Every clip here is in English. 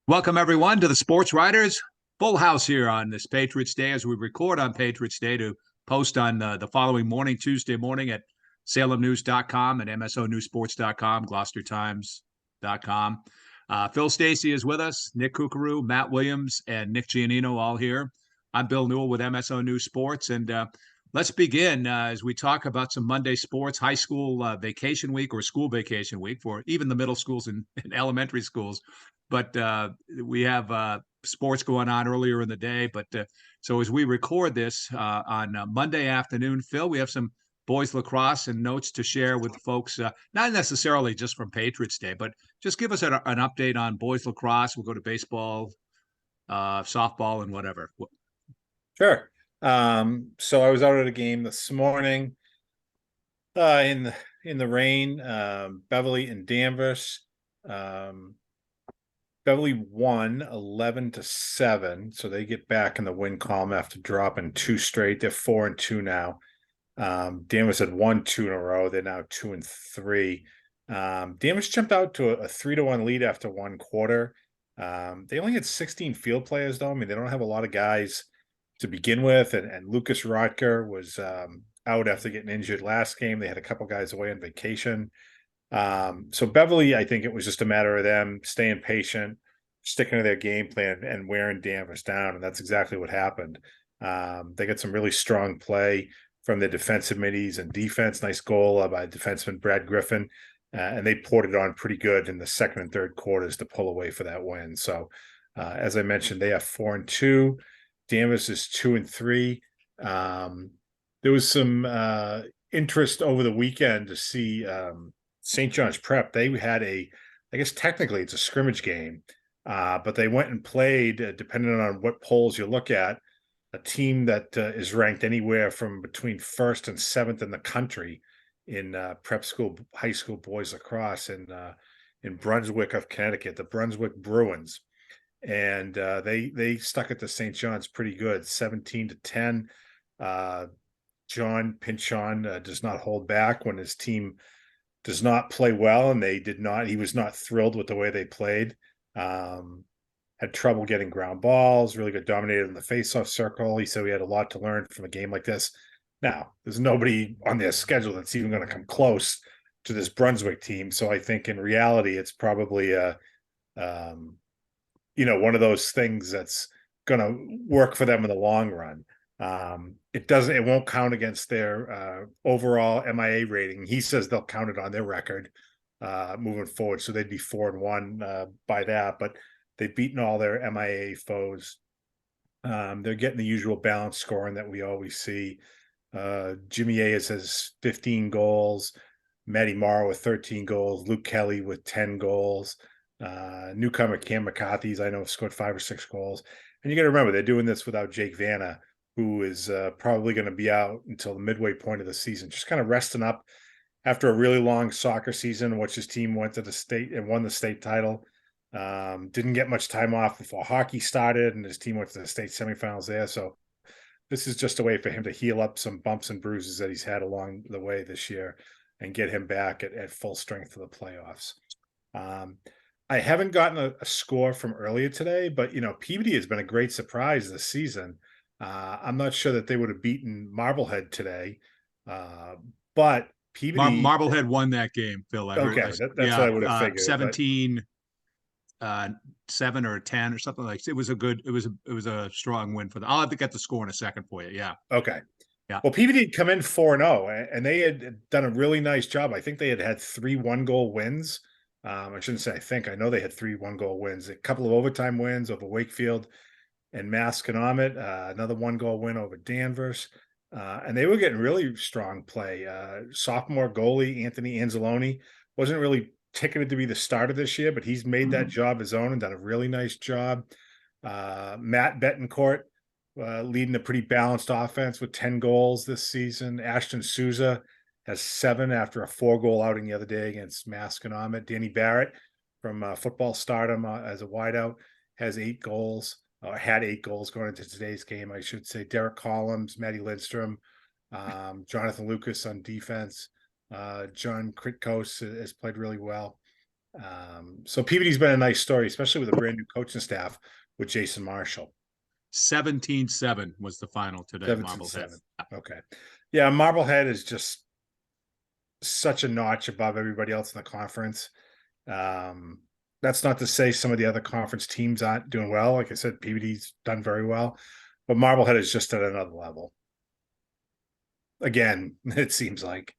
Welcome, everyone, to the Sports Writers. Full house here on this Patriots Day as we record on Patriots Day to post on the following morning, Tuesday morning at salemnews.com and msonewsports.com, gloucestertimes.com. Phil Stacy is with us, Nick Kukaru, Matt Williams, and Nick Giannino all here. I'm Bill Newell with MSO News Sports, and let's begin as we talk about some Monday sports, high school vacation week or school vacation week for even the middle schools and elementary schools. But we have sports going on earlier in the day. But so as we record this on Monday afternoon, Phil, we have some boys lacrosse and notes to share with folks, not necessarily just from Patriots Day, but just give us an update on boys lacrosse. We'll go to baseball, softball, and whatever. Sure. So I was out at a game this morning in the rain, Beverly and Danvers. Beverly won 11-7, so they get back in the win column after dropping two straight. They're 4-2 now. Danvers had won two in a row. They're now 2-3. Danvers jumped out to a 3-1 lead after one quarter. They only had 16 field players, though. I mean, they don't have a lot of guys to begin with, and Lucas Rodker was out after getting injured last game. They had a couple guys away on vacation. So Beverly, I think it was just a matter of them staying patient, sticking to their game plan, and wearing Danvers down, and that's exactly what happened. They got some really strong play from their defensive middies and defense. Nice goal by defenseman Brad Griffin, and they poured it on pretty good in the second and third quarters to pull away for that win. So, as I mentioned, they are 4-2. Danvers is 2-3. There was some interest over the weekend to see St. John's Prep. They had I guess technically it's a scrimmage game, but they went and played, depending on what polls you look at, a team that is ranked anywhere from between first and seventh in the country in prep school, high school boys lacrosse in Brunswick of Connecticut, the Brunswick Bruins. And they stuck it to St. John's pretty good, 17-10. John Pinchon does not hold back when his team does not play well, and he was not thrilled with the way they played. Had trouble getting ground balls, really got dominated in the faceoff circle. He said we had a lot to learn from a game like this. Now, there's nobody on their schedule that's even going to come close to this Brunswick team. So I think in reality, it's probably one of those things that's going to work for them in the long run. It won't count against their overall MIA rating. He says they'll count it on their record moving forward. So they'd be 4-1 by that, but they've beaten all their MIA foes. They're getting the usual balanced scoring that we always see. Jimmy Ayers has 15 goals, Matty Morrow with 13 goals, Luke Kelly with 10 goals. Newcomer Cam McCarthy's, I know, scored 5 or 6 goals. And you got to remember, they're doing this without Jake Vanna, who is probably going to be out until the midway point of the season, just kind of resting up after a really long soccer season in which his team went to the state and won the state title. Didn't get much time off before hockey started, and his team went to the state semifinals there. So this is just a way for him to heal up some bumps and bruises that he's had along the way this year and get him back at full strength for the playoffs. I haven't gotten a score from earlier today, but Peabody has been a great surprise this season. I'm not sure that they would have beaten Marblehead today, but Peabody Marblehead won that game, Phil. That's what I would have figured. 17 7 or 10 or something like that. It was a strong win for them. I'll have to get the score in a second for you. Yeah. Okay. Yeah. Well, Peabody had come in 4-0, and they had done a really nice job. I think they had 3 1-goal wins. I shouldn't say I think. I know they had 3 1-goal wins, a couple of overtime wins over Wakefield and Masconomet, another 1-goal win over Danvers. And they were getting really strong play. Sophomore goalie Anthony Anzalone wasn't really ticketed to be the starter this year, but he's made that job his own and done a really nice job. Matt Betancourt leading a pretty balanced offense with 10 goals this season. Ashton Souza has 7 after a 4-goal outing the other day against Masconomet. Danny Barrett from Football Stardom as a wideout has 8 goals. Had 8 goals going into today's game, I should say. Derek Collins, Matty Lindstrom, Jonathan Lucas on defense. John Kritkos has played really well. So PVD's been a nice story, especially with a brand new coaching staff with Jason Marshall. 17-7 was the final today, 17-7. Marblehead. Okay. Yeah, Marblehead is just such a notch above everybody else in the conference. Um, that's not to say some of the other conference teams aren't doing well. Like I said, PVD's done very well, but Marblehead is just at another level. Again, it seems like.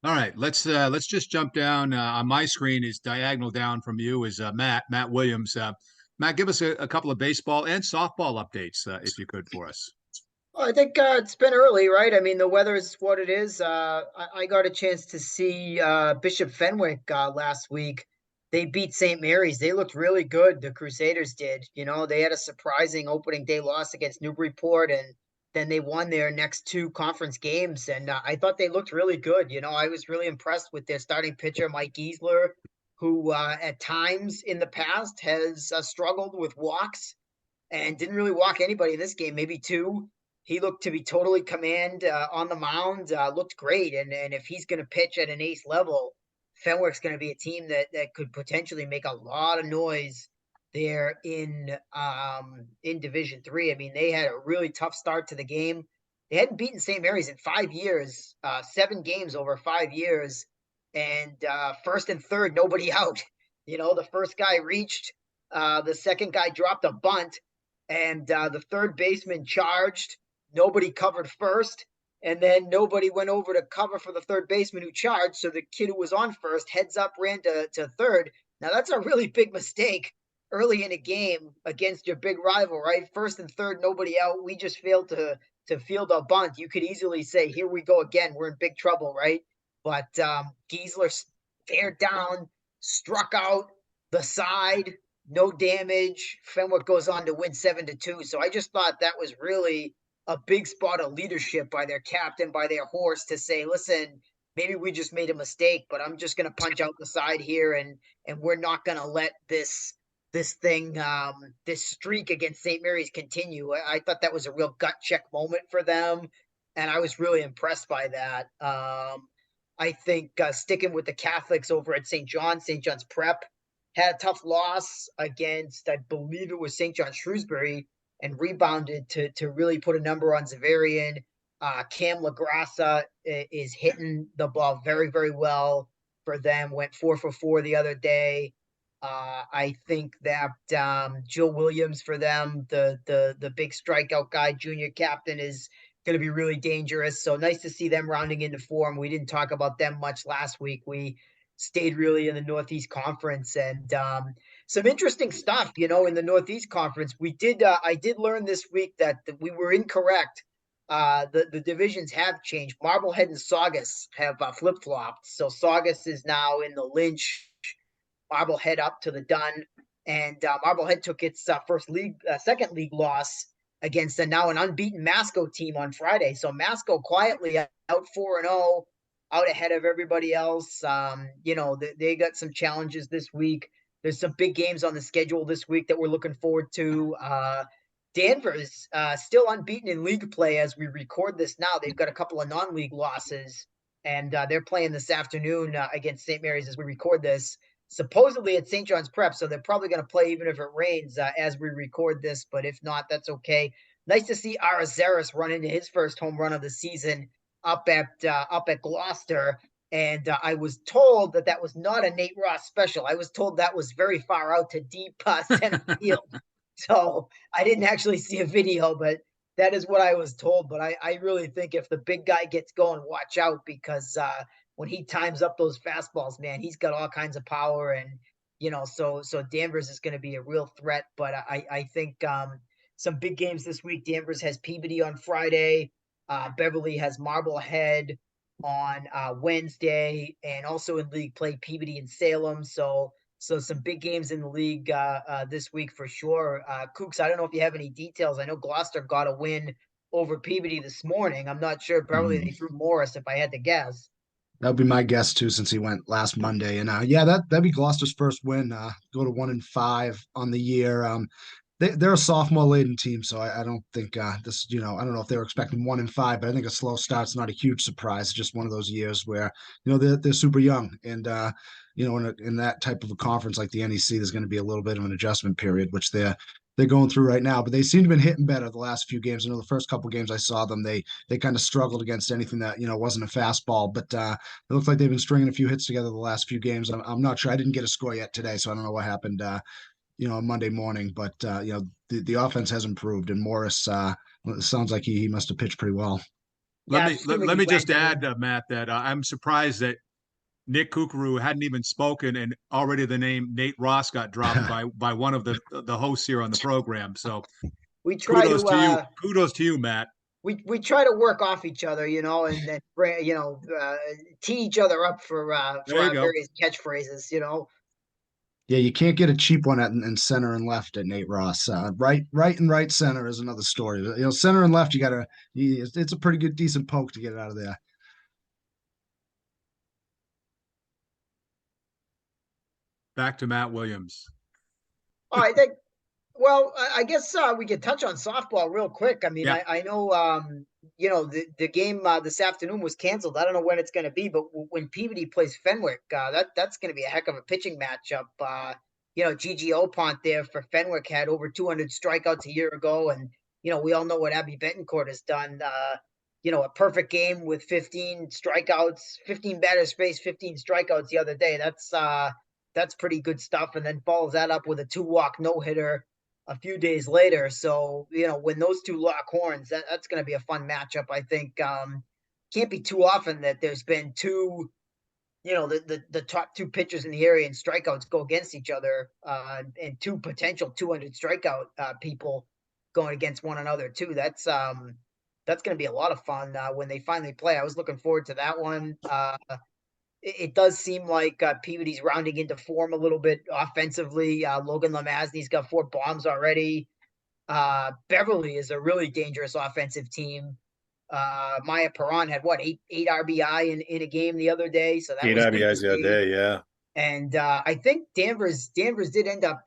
All right, let's just jump down. On my screen is diagonal down from you is Matt Williams. Matt, give us a couple of baseball and softball updates, if you could, for us. Well, I think it's been early, right? I mean, the weather is what it is. I got a chance to see Bishop Fenwick last week. They beat St. Mary's. They looked really good. The Crusaders did. You know, they had a surprising opening day loss against Newburyport, and then they won their next two conference games. And I thought they looked really good. You know, I was really impressed with their starting pitcher, Mike Giesler, who at times in the past has struggled with walks and didn't really walk anybody in this game, maybe two. He looked to be totally command on the mound, looked great. And if he's going to pitch at an ace level, Fenwick's going to be a team that could potentially make a lot of noise there in Division Three. I mean, they had a really tough start to the game. They hadn't beaten St. Mary's in 5 years, 7 games over 5 years, and first and third, nobody out. You know, the first guy reached, the second guy dropped a bunt, and the third baseman charged. Nobody covered first, and then nobody went over to cover for the third baseman who charged. So the kid who was on first heads up ran to third. Now that's a really big mistake early in a game against your big rival, right? First and third, nobody out. We just failed to field a bunt. You could easily say, "Here we go again. We're in big trouble," right? But Giesler stared down, struck out the side, no damage. Fenwick goes on to win 7-2. So I just thought that was really a big spot of leadership by their captain, by their horse, to say, listen, maybe we just made a mistake, but I'm just going to punch out the side here, and we're not going to let this streak against St. Mary's continue. I thought that was a real gut check moment for them, and I was really impressed by that. I think sticking with the Catholics over at St. John's Prep had a tough loss against, I believe it was St. John Shrewsbury, and rebounded to really put a number on Zavarian. Cam LaGrassa is hitting the ball very, very well for them. Went 4 for 4 the other day. I think that Joe Williams for them, the big strikeout guy, junior captain, is going to be really dangerous. So nice to see them rounding into form. We didn't talk about them much last week. We stayed really in the Northeast Conference, and some interesting stuff, you know, in the Northeast Conference. I did learn this week that we were incorrect. The divisions have changed. Marblehead and Saugus have flip-flopped. So Saugus is now in the Lynch, Marblehead up to the Dunn, and Marblehead took its second league loss against now an unbeaten Masco team on Friday. So Masco quietly out 4-0, out ahead of everybody else. You know, they got some challenges this week. There's some big games on the schedule this week that we're looking forward to. Danvers still unbeaten in league play as we record this now. They've got a couple of non-league losses, and they're playing this afternoon against St. Mary's as we record this. Supposedly at St. John's Prep, so they're probably going to play even if it rains as we record this, but if not, that's okay. Nice to see Arazeris run into his first home run of the season up at Gloucester, and I was told that was not a Nate Ross special. I was told that was very far out to deep center field, so I didn't actually see a video, but that is what I was told. But I really think if the big guy gets going, watch out, because when he times up those fastballs, man, he's got all kinds of power, and you know, so Danvers is going to be a real threat. But I think some big games this week. Danvers has Peabody on Friday. Beverly has Marblehead on Wednesday, and also in league play Peabody and Salem. So some big games in the league this week for sure. Kooks, I don't know if you have any details. I know Gloucester got a win over Peabody this morning. I'm not sure. Probably they threw Morris, if I had to guess. That would be my guess too, since he went last Monday. And yeah, that'd be Gloucester's first win. Go to 1-5 on the year. They're a sophomore laden team, so I don't think this. You know, I don't know if they were expecting 1-5, but I think a slow start's not a huge surprise. It's just one of those years where they're super young, and in that type of a conference like the NEC, there's going to be a little bit of an adjustment period, which they're going through right now. But they seem to have been hitting better the last few games. I know the first couple games I saw them, they kind of struggled against anything that wasn't a fastball. But it looks like they've been stringing a few hits together the last few games. I'm not sure. I didn't get a score yet today, so I don't know what happened. On Monday morning, but the offense has improved, and Morris it sounds like he must have pitched pretty well. Let Yeah, me let me just add, Matt, that I'm surprised that Nick Kukuru hadn't even spoken, and already the name Nate Ross got dropped by one of the hosts here on the program. So we try kudos to you, to kudos to you, Matt. we try to work off each other, and then tee each other up for There you go. various catchphrases, Yeah, you can't get a cheap one in center and left at Nate Ross. Right and right center is another story. Center and left, it's a pretty good, decent poke to get it out of there. Back to Matt Williams. Oh, I think. Well, I guess we could touch on softball real quick. I mean, Yeah. I know, the game this afternoon was canceled. I don't know when it's going to be, but when Peabody plays Fenwick, that's going to be a heck of a pitching matchup. Gigi Opont there for Fenwick had over 200 strikeouts a year ago, and we all know what Abby Betancourt has done. A perfect game with 15 strikeouts, 15 batters faced, 15 strikeouts the other day. That's pretty good stuff, and then follows that up with a 2-walk no-hitter a few days later. So, when those two lock horns, that's going to be a fun matchup. I think can't be too often that there's been two, the top two pitchers in the area and strikeouts go against each other, and two potential 200 strikeout people going against one another too. That's going to be a lot of fun when they finally play. I was looking forward to that one. It does seem like Peabody's rounding into form a little bit offensively. Logan Lamazny's got 4 bombs already. Beverly is a really dangerous offensive team. Maya Perron had eight RBI in a game the other day, so that 8 was RBIs the other day, yeah. And I think Danvers did end up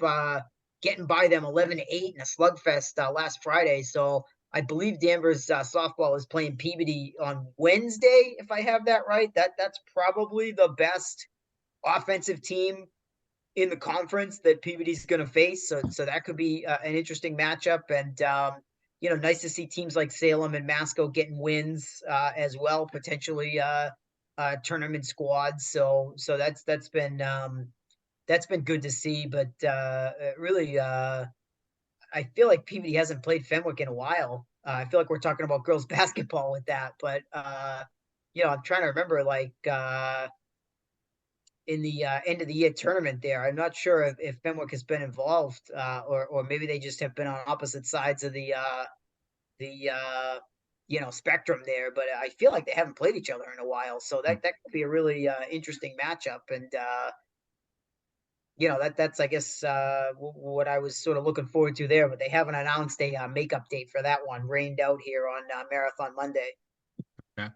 getting by them 11-8 in a slugfest last Friday. So I believe Danvers softball is playing Peabody on Wednesday, if I have that right. That's probably the best offensive team in the conference that Peabody's going to face. So that could be an interesting matchup. And nice to see teams like Salem and Masco getting wins as well, potentially tournament squads. So that's been good to see. But really, I feel like Peabody hasn't played Fenwick in a while. I feel like we're talking about girls basketball with that, but I'm trying to remember in the end of the year tournament there. I'm not sure if Fenwick has been involved, or maybe they just have been on opposite sides of the spectrum there. But I feel like they haven't played each other in a while, so that could be a really interesting matchup. And that's I guess what I was sort of looking forward to there. But they haven't announced a makeup date for that one. Rained out here on Marathon Monday. Yeah.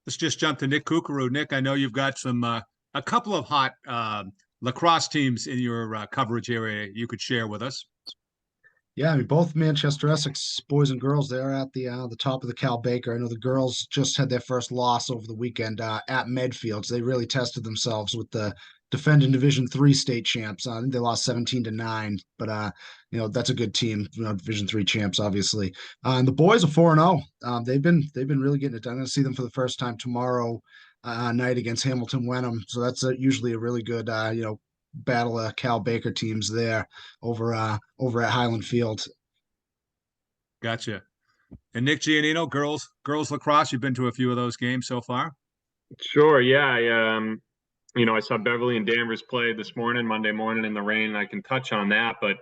Let's just jump to Nick Kukuru. Nick, I know you've got a couple of hot lacrosse teams in your coverage area you could share with us. Yeah, I mean, both Manchester Essex boys and girls, they're at the top of the Cal Baker. I know the girls just had their first loss over the weekend at Medfield. So they really tested themselves with the defending Division III state champs. I think they lost 17-9, but that's a good team. Division III champs, obviously. And the boys are 4-0. They've been really getting it done. I'm going to see them for the first time tomorrow night against Hamilton Wenham. So that's usually a really good battle of Cal Baker teams there over at Highland Field. Gotcha. And Nick Giannino, girls lacrosse, you've been to a few of those games so far? Sure, yeah. I saw Beverly and Danvers play this morning, Monday morning in the rain. I can touch on that, but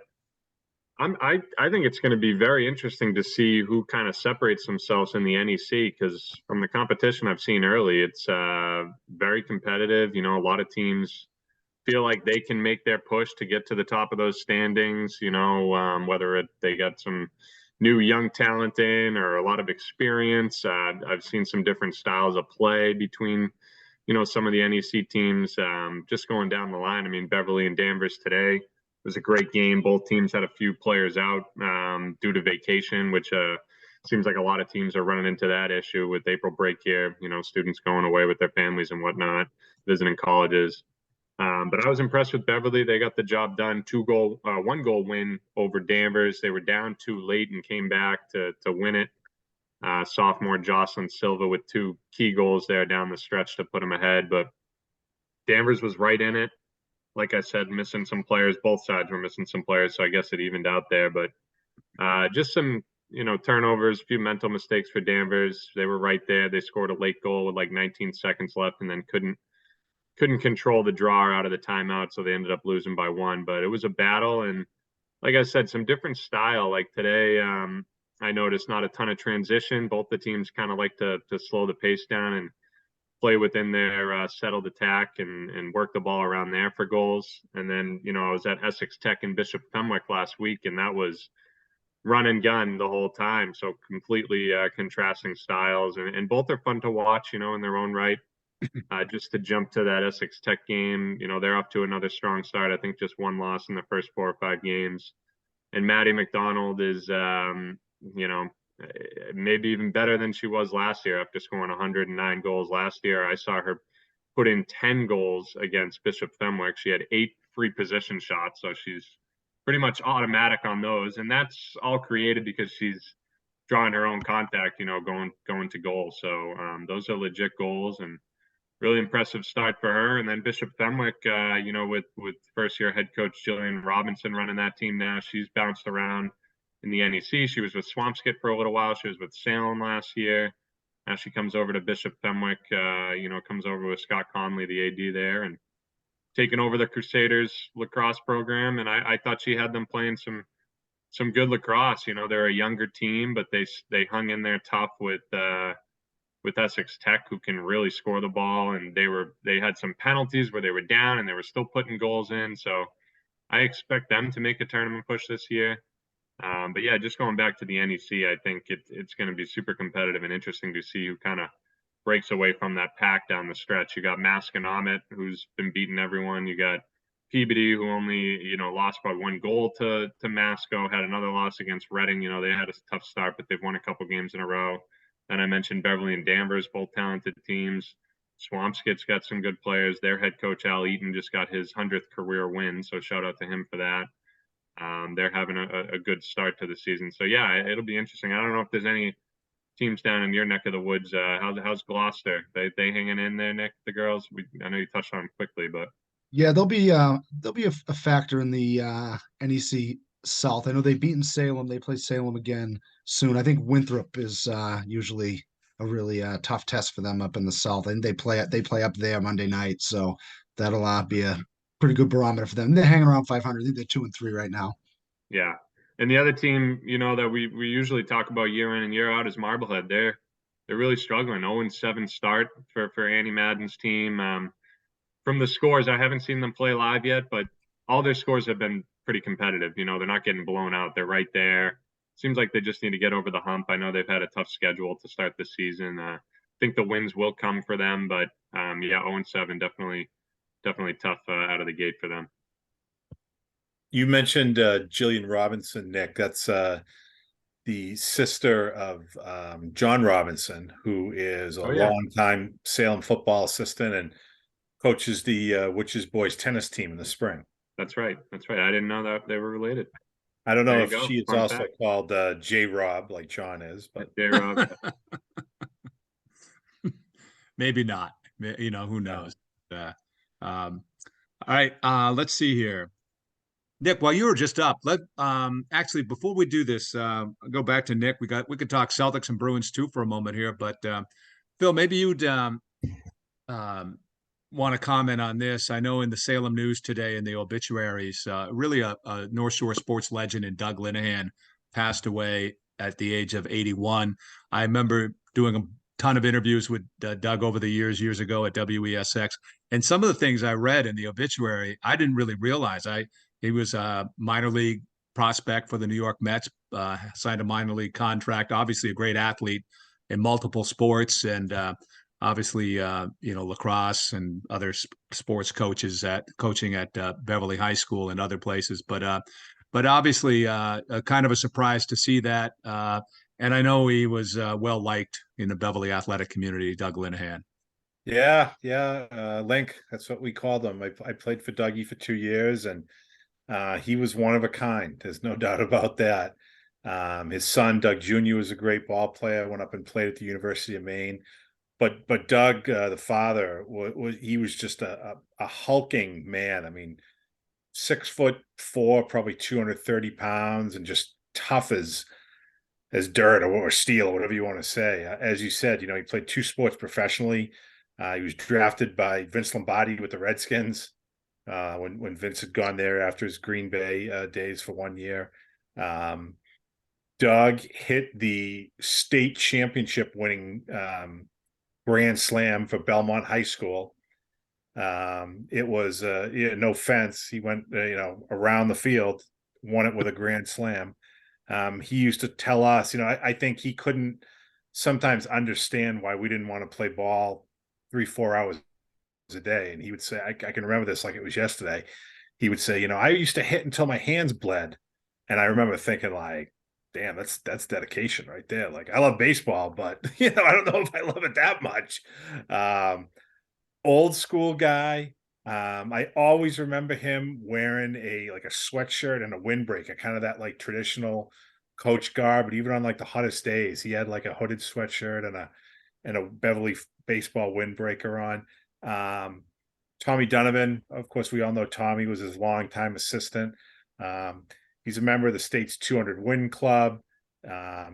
I think it's going to be very interesting to see who kind of separates themselves in the NEC, because from the competition I've seen early, it's very competitive. A lot of teams feel like they can make their push to get to the top of those standings, whether they got some new young talent in or a lot of experience. I've seen some different styles of play between, some of the NEC teams, just going down the line. I mean, Beverly and Danvers today was a great game. Both teams had a few players out due to vacation, which seems like a lot of teams are running into that issue with April break here, students going away with their families and whatnot, visiting colleges. But I was impressed with Beverly. They got the job done. 1-goal win over Danvers. They were down 2 late and came back to win it. Sophomore Jocelyn Silva with 2 key goals there down the stretch to put them ahead. But Danvers was right in it. Like I said, missing some players. Both sides were missing some players, so I guess it evened out there. But just some, turnovers, a few mental mistakes for Danvers. They were right there. They scored a late goal with like 19 seconds left and then couldn't control the draw out of the timeout, so they ended up losing by 1. But it was a battle, and like I said, some different style. Like today, I noticed not a ton of transition. Both the teams kind of like to slow the pace down and play within their settled attack and work the ball around there for goals. And then, I was at Essex Tech and Bishop Fenwick last week, and that was run and gun the whole time. So completely contrasting styles, and both are fun to watch, in their own right. Just to jump to that Essex Tech game, they're up to another strong start. I think just 1 loss in the first 4 or 5 games. And Maddie McDonald is, maybe even better than she was last year after scoring 109 goals last year. I saw her put in 10 goals against Bishop Fenwick. She had 8 free position shots, so she's pretty much automatic on those. And that's all created because she's drawing her own contact, going to goal. So those are legit goals, and really impressive start for her. And then Bishop Fenwick, with first-year head coach Jillian Robinson running that team now, she's bounced around in the NEC. She was with Swampscott for a little while. She was with Salem last year. Now she comes over to Bishop Fenwick, comes over with Scott Conley, the AD there, and taking over the Crusaders lacrosse program. And I thought she had them playing some good lacrosse. They're a younger team, but they hung in there tough with Essex Tech, who can really score the ball. And they had some penalties where they were down and they were still putting goals in. So I expect them to make a tournament push this year. But yeah, just going back to the NEC, I think it's going to be super competitive and interesting to see who kind of breaks away from that pack down the stretch. You got Masconomet, who's been beating everyone. You got Peabody, who only, lost by 1 goal to Masco, had another loss against Reading. They had a tough start, but they've won a couple games in a row. And I mentioned Beverly and Danvers, both talented teams. Swampscott's got some good players. Their head coach, Al Eaton, just got his 100th career win, so shout out to him for that. They're having a good start to the season. So, yeah, it'll be interesting. I don't know if there's any teams down in your neck of the woods. How's Gloucester? They hanging in there, Nick, the girls? I know you touched on them quickly, but. Yeah, they'll be a factor in the NEC South. I know they've beaten Salem. They play Salem again soon. I think Winthrop is usually a really tough test for them up in the South, and they play up there Monday night, so that'll be a pretty good barometer for them. They're hanging around 500. I think they're 2-3 right now. Yeah, and the other team, that we usually talk about year in and year out is Marblehead. They're really struggling. 0-7 start for Annie Madden's team. From the scores, I haven't seen them play live yet, but all their scores have been pretty competitive. They're not getting blown out. They're right there. Seems like they just need to get over the hump. I know they've had a tough schedule to start the season. I think the wins will come for them, but 0-7 definitely tough out of the gate for them. You mentioned Jillian Robinson, Nick. That's the sister of John Robinson, who is a longtime Salem football assistant and coaches the Witches boys tennis team in the spring. That's right. I didn't know that they were related. I don't know if she is also called J. Rob like John is, but J. Rob. Maybe not. Who knows? All right. Let's see here. Nick, while you were just up, actually before we do this, go back to Nick. We could talk Celtics and Bruins too for a moment here, but Phil, maybe you'd want to comment on this. I know in the Salem News today in the obituaries, really a North Shore sports legend in Doug Linehan passed away at the age of 81. I remember doing a ton of interviews with Doug over the years ago at WESX. And some of the things I read in the obituary, I didn't really realize. He was a minor league prospect for the New York Mets, signed a minor league contract, obviously a great athlete in multiple sports, and obviously, lacrosse and other sports coaching at Beverly High School and other places. But obviously, kind of a surprise to see that. And I know he was well liked in the Beverly athletic community, Doug Linehan. Yeah, yeah. Link, that's what we called him. I played for Dougie for 2 years, and he was one of a kind. There's no doubt about that. His son, Doug Jr., was a great ball player. Went up and played at the University of Maine. But Doug, the father, he was just a hulking man. I mean, 6'4", probably 230 pounds, and just tough as dirt or steel or whatever you want to say. As you said, he played two sports professionally. He was drafted by Vince Lombardi with the Redskins when Vince had gone there after his Green Bay days for 1 year. Doug hit the state championship winning grand slam for Belmont High School. It was no fence. He went around the field, won it with a grand slam. He used to tell us, I think he couldn't sometimes understand why we didn't want to play ball 3-4 hours a day. And he would say, I can remember this like it was yesterday. He would say, I used to hit until my hands bled. And I remember thinking like, damn, that's dedication right there. Like, I love baseball, but I don't know if I love it that much. Old school guy. I always remember him wearing a sweatshirt and a windbreaker, kind of that like traditional coach garb. But even on like the hottest days, he had like a hooded sweatshirt and a Beverly baseball windbreaker on. Tommy Donovan, of course, we all know Tommy was his longtime assistant. He's a member of the state's 200 win club.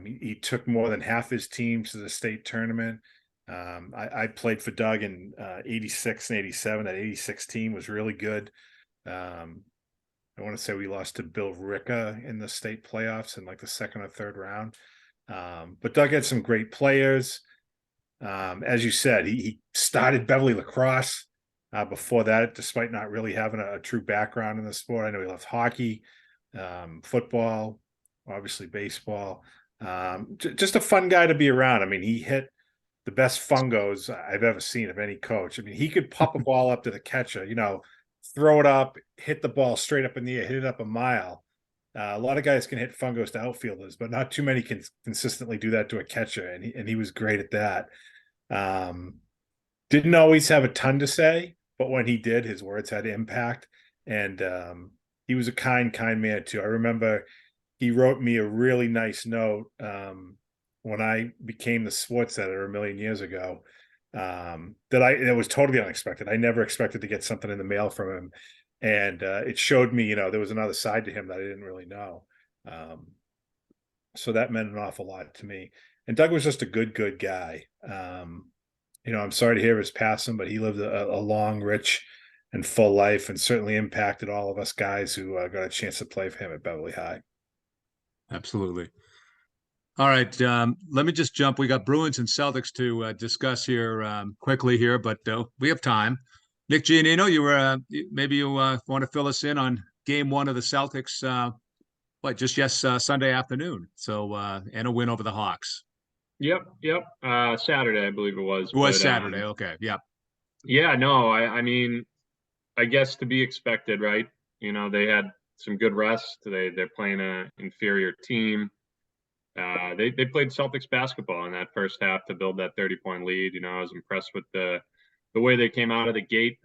He took more than half his team to the state tournament. I played for Doug in 86 and 87. That 86 team was really good. I want to say we lost to Bill Ricca in the state playoffs in like the second or third round. But Doug had some great players. As you said, he started Beverly lacrosse. Before that, despite not really having a true background in the sport, I know he loved hockey, football, obviously baseball. Just a fun guy to be around. I mean, he hit the best fungos I've ever seen of any coach. I mean, he could pop a ball up to the catcher, throw it up, hit the ball straight up in the air, hit it up a mile. A lot of guys can hit fungos to outfielders, but not too many can consistently do that to a catcher, and he was great at that. Didn't always have a ton to say, but when he did, his words had impact, and he was a kind man too. I remember he wrote me a really nice note when I became the sports editor a million years ago. It was totally unexpected. I never expected to get something in the mail from him, and it showed me, there was another side to him that I didn't really know. So that meant an awful lot to me. And Doug was just a good guy. I'm sorry to hear his passing, but he lived a long, rich, and full life, and certainly impacted all of us guys who got a chance to play for him at Beverly High. Absolutely. All right, let me just jump. We got Bruins and Celtics to discuss here quickly here, but we have time. Nick Giannino, maybe you want to fill us in on Game 1 of the Celtics. Sunday afternoon. So and a win over the Hawks. Yep. Saturday, I believe it was. It was Saturday. Okay. Yep. Yeah. No. I mean, I guess to be expected, right? They had some good rest. They're playing an inferior team. They played Celtics basketball in that first half to build that 30-point lead. I was impressed with the way they came out of the gate.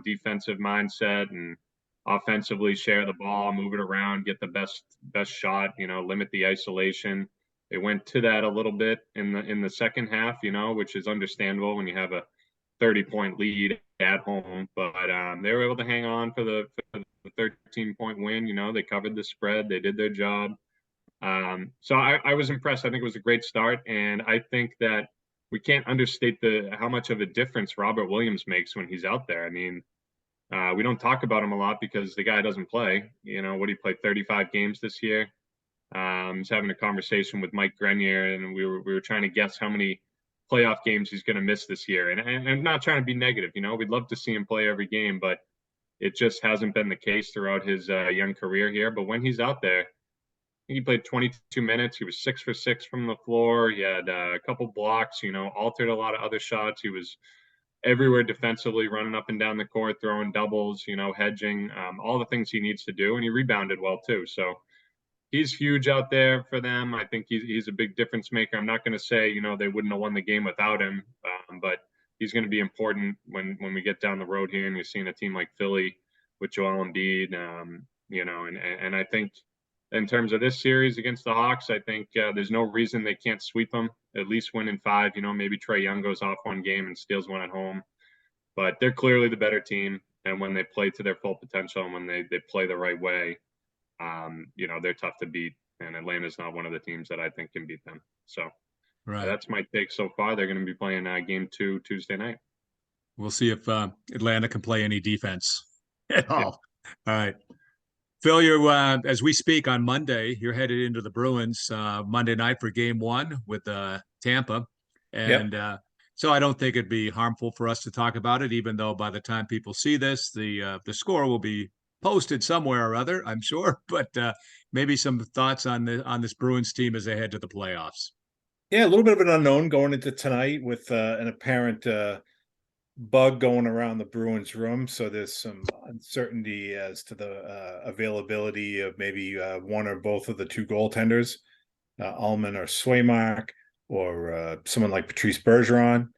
Defensive mindset and offensively share the ball, move it around, get the best shot. Limit the isolation. They went to that a little bit in the second half. Which is understandable when you have a 30-point lead at home. But they were able to hang on for the 13-point win. They covered the spread. They did their job. So I was impressed. I think it was a great start, and I think that we can't understate how much of a difference Robert Williams makes when he's out there. I mean, we don't talk about him a lot because the guy doesn't play. What he played 35 games this year. I was having a conversation with Mike Grenier, and we were trying to guess how many playoff games he's going to miss this year. And I'm not trying to be negative. We'd love to see him play every game, but it just hasn't been the case throughout his young career here. But when he's out there, he played 22 minutes. He was 6 for 6 from the floor. He had a couple blocks, altered a lot of other shots. He was everywhere defensively, running up and down the court, throwing doubles, hedging, all the things he needs to do. And he rebounded well too. So he's huge out there for them. I think he's a big difference maker. I'm not going to say, they wouldn't have won the game without him, but he's going to be important when we get down the road here and you're seeing a team like Philly with Joel Embiid, and I think in terms of this series against the Hawks, I think there's no reason they can't sweep them, at least win in 5. Maybe Trae Young goes off one game and steals one at home, but they're clearly the better team. And when they play to their full potential and when they play the right way, they're tough to beat. And Atlanta's not one of the teams that I think can beat them. So that's my take so far. They're going to be playing game 2 Tuesday night. We'll see if Atlanta can play any defense at all. All right. Phil, you're, as we speak on Monday, you're headed into the Bruins Monday night for game 1 with Tampa. And so I don't think it'd be harmful for us to talk about it, even though by the time people see this, the score will be posted somewhere or other, I'm sure. But maybe some thoughts on this Bruins team as they head to the playoffs. Yeah, a little bit of an unknown going into tonight with an apparent bug going around the Bruins room. So there's some uncertainty as to the availability of maybe one or both of the 2 goaltenders, Ullman or Swaymark, or someone like Patrice Bergeron.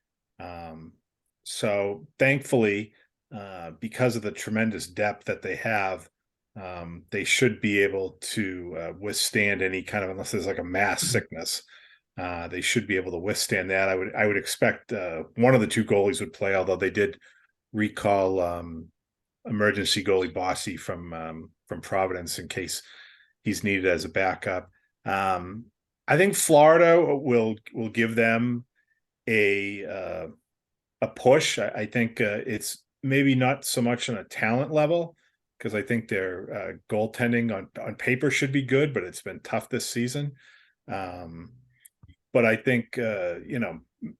So thankfully, because of the tremendous depth that they have, they should be able to withstand any kind of, unless there's like a mass sickness, they should be able to withstand that. I would expect one of the 2 goalies would play, although they did recall emergency goalie Bossy from Providence in case he's needed as a backup. I think Florida will give them a push. I think it's maybe not so much on a talent level, because I think their goaltending on paper should be good, but it's been tough this season. But I think,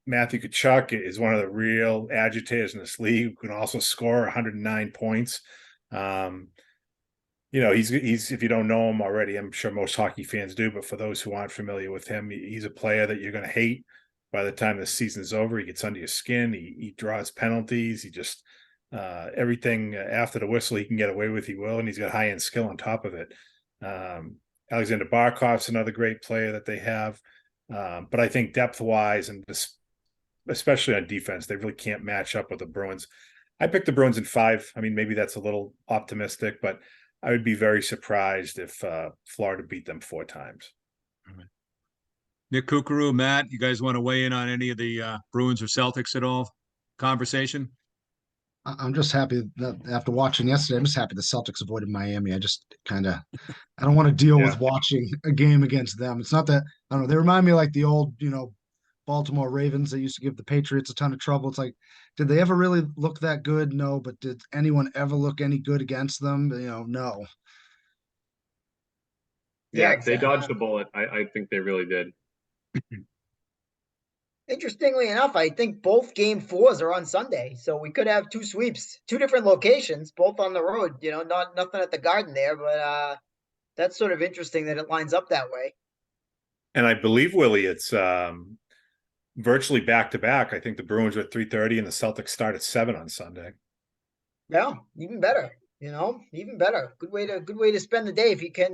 Matthew Tkachuk is one of the real agitators in this league, who can also score 109 points. He's if you don't know him already, I'm sure most hockey fans do, but for those who aren't familiar with him, he's a player that you're going to hate by the time the season's over. He gets under your skin. He draws penalties. He just everything after the whistle he can get away with, he will, and he's got high-end skill on top of it. Alexander Barkov's another great player that they have. But I think depth-wise, and especially on defense, they really can't match up with the Bruins. I picked the Bruins in 5. I mean, maybe that's a little optimistic, but I would be very surprised if Florida beat them 4 times. Nick Kukuru, Matt, you guys want to weigh in on any of the Bruins or Celtics at all? Conversation? I'm just happy that after watching yesterday, I'm just happy the Celtics avoided Miami. I just kind of, I don't want to deal with watching a game against them. It's not that, I don't know, they remind me like the old, Baltimore Ravens. They used to give the Patriots a ton of trouble. It's like, did they ever really look that good? No, but did anyone ever look any good against them? No. Yeah, they dodged the bullet. I think they really did. Interestingly enough, I think both game 4s are on Sunday, so we could have 2 sweeps, 2 different locations, both on the road. Not nothing at the Garden there, but that's sort of interesting that it lines up that way. And I believe, Willie, it's virtually back to back. I think the Bruins are at 3:30 and the Celtics start at 7 on Sunday. Yeah, even better. Even better. Good way to spend the day if you can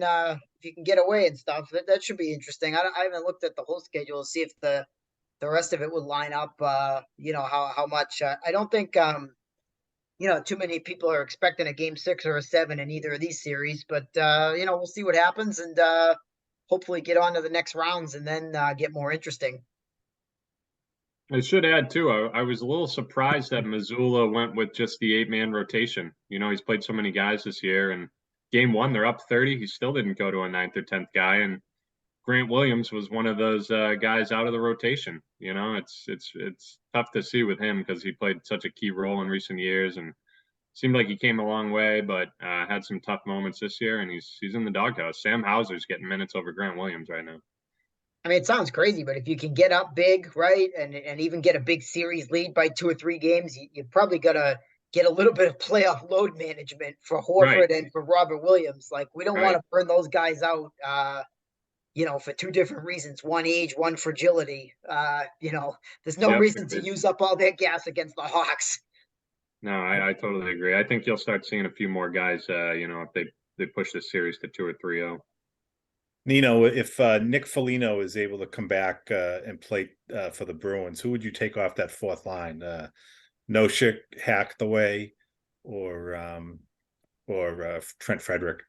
get away and stuff. That should be interesting. I haven't looked at the whole schedule to see if the rest of it would line up. How much? I don't think too many people are expecting a game 6 or a 7 in either of these series, but we'll see what happens and hopefully get on to the next rounds and then get more interesting. I should add too, I was a little surprised that Missoula went with just the 8-man rotation. He's played so many guys this year, and game 1 they're up 30. He still didn't go to a 9th or 10th guy, and Grant Williams was one of those guys out of the rotation. It's tough to see with him because he played such a key role in recent years and seemed like he came a long way, but had some tough moments this year, and he's in the doghouse. Sam Hauser's getting minutes over Grant Williams right now. I mean, it sounds crazy, but if you can get up big, right, and even get a big series lead by 2 or 3 games, you're probably gonna get a little bit of playoff load management for Horford and for Robert Williams. Like, we don't want to burn those guys out, for 2 different reasons: one age, one fragility. There's no reason to use up all their gas against the Hawks. No, I totally agree. I think you'll start seeing a few more guys, if they push this series to 2 or 3-0. Nino, if Nick Foligno is able to come back and play for the Bruins, who would you take off that fourth line? Noshik, Hackthaway, or Trent Frederick?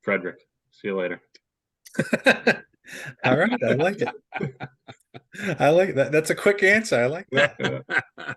Frederick. See you later. All right, I like it. I like that. That's a quick answer. I like that.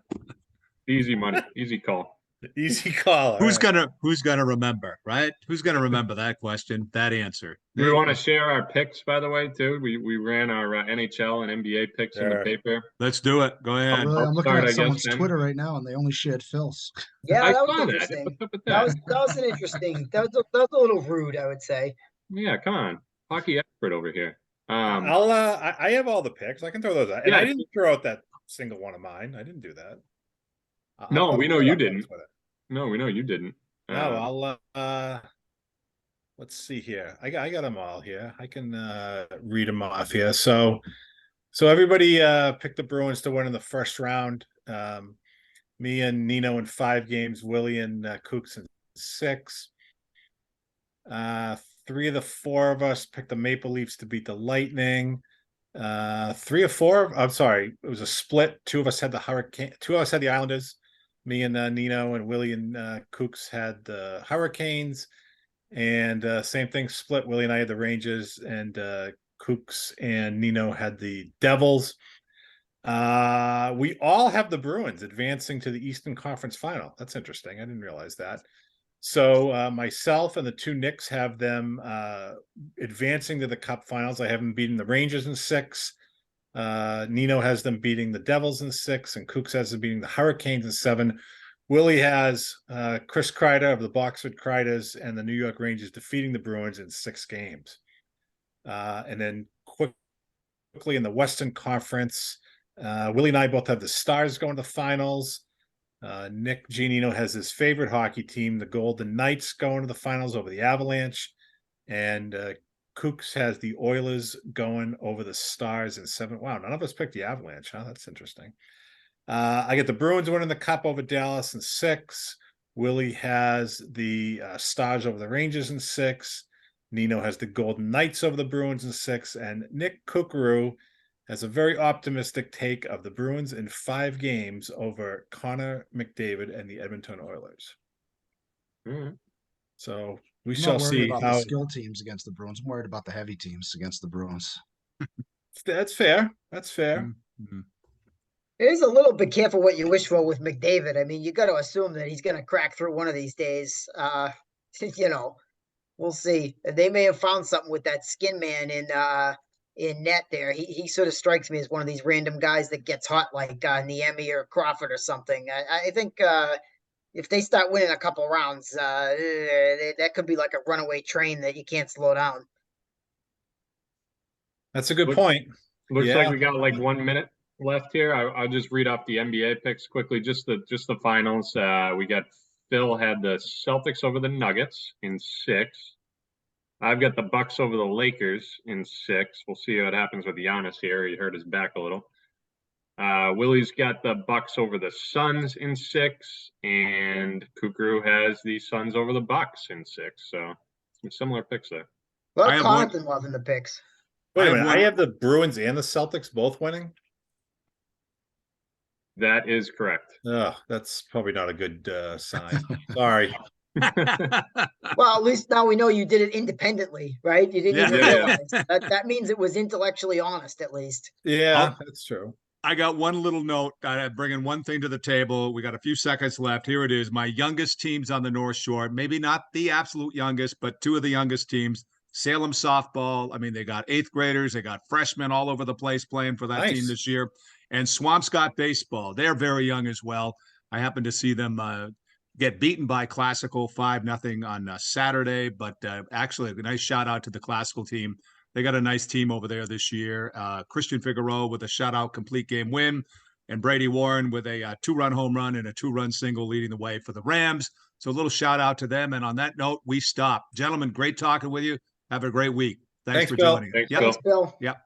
Easy money, easy call. Easy call. All Who's right. gonna remember, right? Who's gonna remember that question, that answer? We want to share our picks, by the way, too. We ran our NHL and NBA picks in the Sure. paper. Let's do it. Go ahead. Really, I'm looking start, I at guess, someone's then. Twitter right now, and they only shared Phil's. Yeah, I that was saw that. interesting. What's up with That that? was an interesting. That was a little rude, I would say. Yeah, come on, hockey expert over here. I have all the picks. I can throw those out. And Yeah. I didn't throw out that single one of mine. I didn't do that. No, put we know all you my picks didn't. with it. No, we know you didn't. No, let's see here. I got them all here. I can read them off here. So everybody picked the Bruins to win in the first round. Me and Nino in 5 games, Willie and Kooks in 6. 3 of the 4 of us picked the Maple Leafs to beat the Lightning. 3 or 4, I'm sorry, it was a split. 2 of us had the Hurricane, 2 of us had the Islanders. Me and Nino and Willie and Kooks had the Hurricanes. And same thing, split. Willie and I had the Rangers, and Kooks and Nino had the Devils. We all have the Bruins advancing to the Eastern Conference Final. That's interesting. I didn't realize that. So myself and the 2 Knicks have them advancing to the Cup Finals. I have them beating the Rangers in 6. Nino has them beating the Devils in 6, and Kooks has them beating the Hurricanes in 7. Willie has Chris Kreider of the Boxford Kreiders and the New York Rangers defeating the Bruins in 6 games. And then quickly in the Western Conference, Willie and I both have the Stars going to the finals. Nick Giannino has his favorite hockey team, the Golden Knights, going to the finals over the Avalanche. And Kooks has the Oilers going over the Stars in 7. Wow, none of us picked the Avalanche, huh? That's interesting. I get the Bruins winning the Cup over Dallas in 6. Willie has the Stars over the Rangers in 6. Nino has the Golden Knights over the Bruins in 6. And Nick Kukuru has a very optimistic take of the Bruins in 5 games over Connor McDavid and the Edmonton Oilers. Mm-hmm. So we I'm shall not worried see about how. the skill teams against the Bruins. I'm worried about the heavy teams against the Bruins. That's fair. That's fair. Mm-hmm. It is a little bit careful what you wish for with McDavid. I mean, you got to assume that he's going to crack through one of these days. You know, we'll see. They may have found something with that skin man in net there. He sort of strikes me as one of these random guys that gets hot like Niemi or Crawford or something. I think if they start winning a couple rounds, that could be like a runaway train that you can't slow down. That's a good point. Looks Yeah. like we got like 1 minute left here. I'll just read off the NBA picks quickly. Just the finals. We got Phil had the Celtics over the Nuggets in 6. I've got the Bucks over the Lakers in 6. We'll see what happens with Giannis here. He hurt his back a little. Willie's got the Bucks over the Suns in 6, and Kukuru has the Suns over the Bucks in 6. So some similar picks there. Well, I have Connaughton loving the picks. Wait a I have minute. one- I have the Bruins and the Celtics both winning. That is correct. Oh, that's probably not a good sign. Sorry. Well, at least now we know you did it independently, right? You didn't Yeah. even Yeah, yeah. realize that means it was intellectually honest, at least. Yeah, that's true. I got one little note. I'm bringing one thing to the table. We got a few seconds left. Here it is. My youngest teams on the North Shore, maybe not the absolute youngest, but 2 of the youngest teams. Salem softball. I mean, they got 8th graders. They got freshmen all over the place playing for that Nice. team this year. And Swampscott baseball. They're very young as well. I happened to see them get beaten by Classical 5-0 on Saturday. But actually, a nice shout out to the Classical team. They got a nice team over there this year. Christian Figueroa with a shutout complete game win, and Brady Warren with a 2-run home run and a 2-run single leading the way for the Rams. So a little shout out to them. And on that note, we stop. Gentlemen, great talking with you. Have a great week. Thanks for Bill. joining. Thanks, Yep. Bill. Thanks, Bill. Yep.